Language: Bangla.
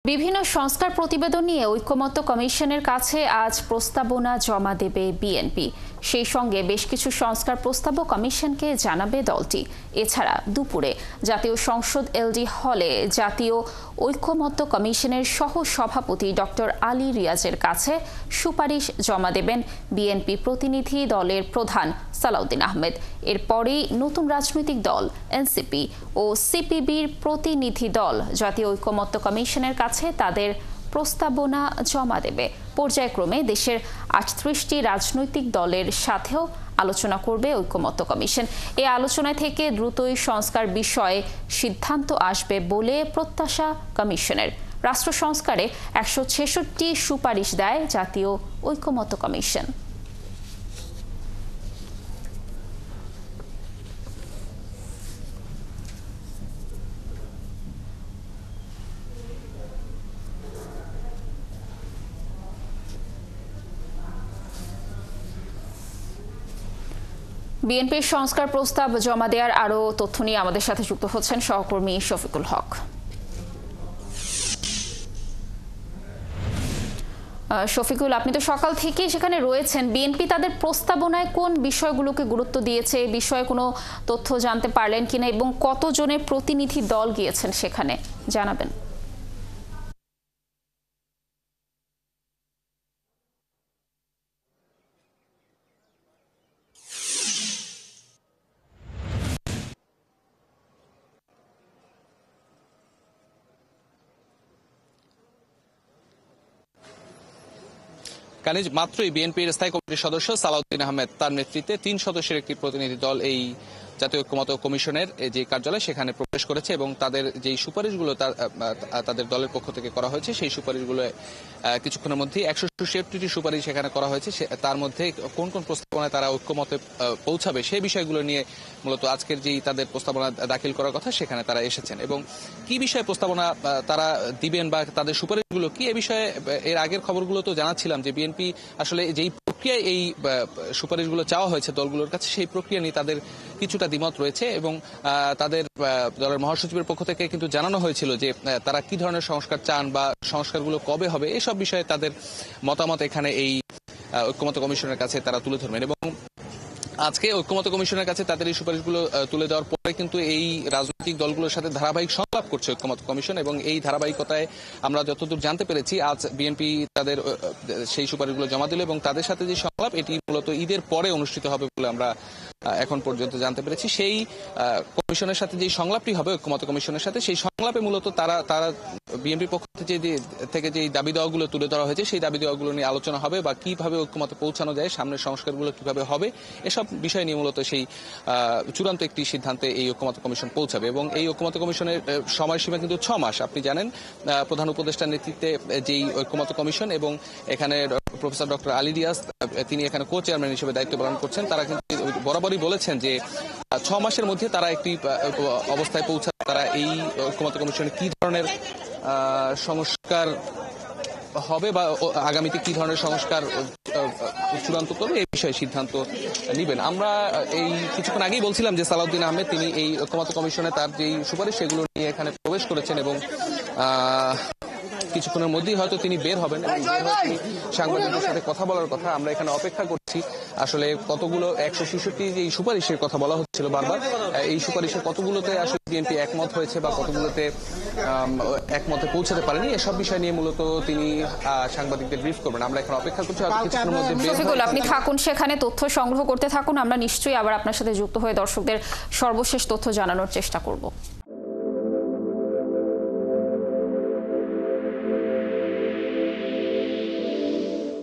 বিভিন্ন সংস্কার প্রতিবেদন নিয়ে ঐকমত্য কমিশনের কাছে আজ প্রস্তাবনা জমা দেবে বিএনপি। সেই সঙ্গে বেশ কিছু সংস্কার প্রস্তাবও কমিশনকে জানাবে দলটি। এছাড়া দুপুরে জাতীয় সংসদ এলডি হলে জাতীয় ঐকমত্য কমিশনের সহ সভাপতি ডক্টর আলী রিয়াজের কাছে সুপারিশ জমা দেবেন বিএনপি প্রতিনিধি দলের প্রধান সালাউদ্দিন আহমেদ। এরপরেই নতুন রাজনৈতিক দল এনসিপি ও সিপিবির প্রতিনিধি দল জাতীয় ঐকমত্য কমিশনের কাছে তাদের প্রস্তাবনা জমা দেবে। পর্যায়ক্রমে দেশের 38টি রাজনৈতিক দলের সাথেও আলোচনা করবে ঐকমত্য কমিশন। এই আলোচনা থেকে দ্রুতই সংস্কার বিষয়ে সিদ্ধান্ত আসবে বলে প্রত্যাশা কমিশনের। রাষ্ট্র সংস্কারে 166টি সুপারিশ দেয় জাতীয় ঐকমত্য কমিশন। বিএনপির সংস্কার প্রস্তাব জমা দেওয়ার আরও তথ্য নিয়ে আমাদের সাথে যুক্ত হচ্ছেন সহকর্মী শফিকুল হক। শফিকুল, আপনি তো সকাল থেকেই সেখানে রয়েছেন। বিএনপি তাদের প্রস্তাবনায় কোন বিষয়গুলোকে গুরুত্ব দিয়েছে, এই বিষয়ে কোনো তথ্য জানতে পারলেন কিনা এবং কতজনের প্রতিনিধি দল গিয়েছেন সেখানে জানাবেন। কানিজ মাত্রই বিএনপির স্থায়ী কমিটির সদস্য সালাউদ্দিন আহমেদ তার নেতৃত্বে 3 সদস্যের একটি প্রতিনিধি দল এই জাতীয় ঐকমত্য কমিশনের যে কার্যালয় সেখানে প্রবেশ করেছে এবং তাদের যেই সুপারিশগুলো তাদের দলের পক্ষ থেকে করা হয়েছে সেই সুপারিশগুলো কিছুক্ষণের মধ্যেই 166টি সুপারিশ সেখানে করা হয়েছে। তার মধ্যে কোন কোন প্রস্তাবনায় তারা ঐকমত্যে পৌঁছাবে সেই বিষয়গুলো নিয়ে মূলত আজকের যেই তাদের প্রস্তাবনা দাখিল করার কথা সেখানে তারা এসেছেন এবং কি বিষয়ে প্রস্তাবনা তারা দিবেন বা তাদের সুপারিশগুলো কি এ বিষয়ে এর আগের খবরগুলো তো জানাচ্ছিলাম যে বিএনপি আসলে যেই প্রক্রিয়ায় এই সুপারিশগুলো চাওয়া হয়েছে দলগুলোর কাছে সেই প্রক্রিয়া নিয়ে তাদের কিছুটা দ্বিমত রয়েছে এবং তাদের দলের মহাসচিবের পক্ষ থেকে কিন্তু জানানো হয়েছিল যে তারা কি ধরনের সংস্কার চান বা সংস্কারগুলো কবে হবে এসব বিষয়ে তাদের মতামত এখানে এই ঐকমত্য কমিশনের কাছে তারা তুলে ধরবেন এবং আজকে ঐকমত্য কমিশনের কাছে তাদের এই সুপারিশগুলো তুলে দেওয়ার পরে কিন্তু এই রাজনৈতিক দলগুলোর সাথে ধারাবাহিক সংলাপ করছে ঐকমত্য কমিশন এবং এই ধারাবাহিকতায় আমরা যতদূর জানতে পেরেছি আজ বিএনপি তাদের সেই সুপারিশগুলো জমা দিল এবং তাদের সাথে যে সংলাপ এটি মূলত ঈদের পরে অনুষ্ঠিত হবে বলে আমরা এখন পর্যন্ত জানতে পেরেছি। সেই কমিশনের সাথে যে সংলাপটি হবে ঐকমত্য কমিশনের সাথে সেই সংলাপে মূলত তারা বিএনপির পক্ষ থেকে যে দাবি দেওয়াগুলো তুলে ধরা হয়েছে সেই দাবি দেওয়াগুলো নিয়ে আলোচনা হবে বা কিভাবে ঐকমত্যে পৌঁছানো যায়, সামনের সংস্কারগুলো কিভাবে হবে এসব বিষয় নিয়ে মূলত সেই চূড়ান্ত একটি সিদ্ধান্তে এই ঐকমত্য কমিশন পৌঁছাবে এবং এই ঐকমত্য কমিশনের সময়সীমা কিন্তু 6 মাস। আপনি জানেন প্রধান উপদেষ্টার নেতৃত্বে যেই ঐকমত্য কমিশন এবং এখানে প্রফেসর ডক্টর আলী রিয়াজ তিনি এখানে কো চেয়ারম্যান হিসেবে দায়িত্ব পালন করছেন। তারা কিন্তু বরাবরই বলেছেন যে 6 মাসের মধ্যে তারা একটি অবস্থায় পৌঁছাবে, তারা এই ঐকমত্য কমিশনে কি ধরনের সংস্কার হবে বা আগামীতে কি ধরনের সংস্কার চূড়ান্ত করবে এই বিষয়ে সিদ্ধান্ত নেবেন। আমরা এই কিছুক্ষণ আগেই বলছিলাম যে সালাউদ্দিন আহমেদ তিনি এই ঐকমত্য কমিশনে তার যেই সুপারিশ সেগুলো নিয়ে এখানে প্রবেশ করেছেন এবং কিছুক্ষণের মধ্যেই হয়তো তিনি বের হবেন এবং সাংবাদিকদের সাথে কথা বলার কথা। আমরা এখানে অপেক্ষা করছি আসলে কতগুলো 166 যে সুপারিশের কথা বলা হচ্ছিল বারবার, এই সুপারিশের কতগুলোতে আসলে বিএনপি একমত হয়েছে বা কতগুলোতে একমতে পৌঁছাতে পারেনি এসব বিষয় নিয়ে মূলত তিনি সাংবাদিকদের ব্রিফ করবেন। আমরা এখন অপেক্ষা করছি কিছুক্ষণের মধ্যে। আপনি থাকুন সেখানে, তথ্য সংগ্রহ করতে থাকুন। আমরা নিশ্চয়ই আবার আপনার সাথে যুক্ত হয়ে দর্শকদের সর্বশেষ তথ্য জানানোর চেষ্টা করব।